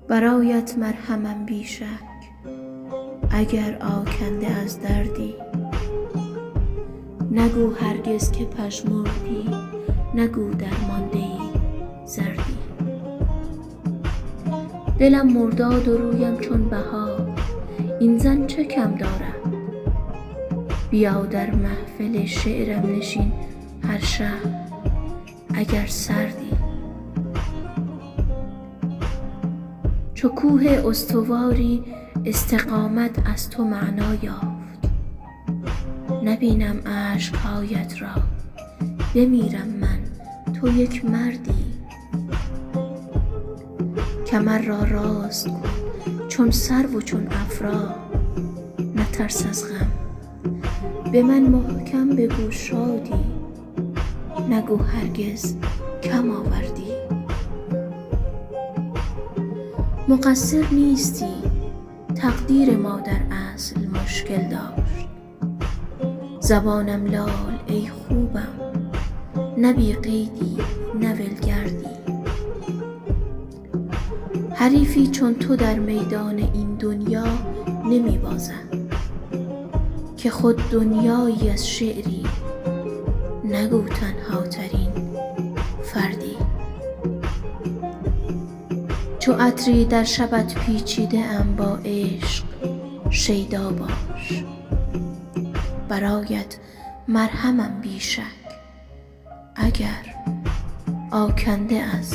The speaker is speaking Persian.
برایت مرهمم بی شک، اگر آکنده از دردی. نگو هرگز که پژمردی، نگو درمانده ای زردی. دلم مرداد و رویم چون بهار، این زن چه کم دارد؟ بیا در محفل شعرم نشین هر شب اگر سردی. چو کوه استواری استقامت از تو معنا یافت، نبینم اشک‌هایت را بمیرم من تو یک مردی. کمر را راست کن چون سرو و چون افرا، نترس از غم به من محکم بگو شادی. نگو هرگز کم آوردی. مقصر نیستی، تقدیر ما در اصل مشکل داشت. زبانم لال ای خوبم، نه بی قیدی نه ولگردی. حریفی چون تو در میدان این دنیا نمی بازد، که خود دنیایی از شعری، نگو تنها ترین فردی. چو عطری در شبت پیچیده ام با عشق شیدا باش، برایت مرهمم بی شک، اگر آکنده از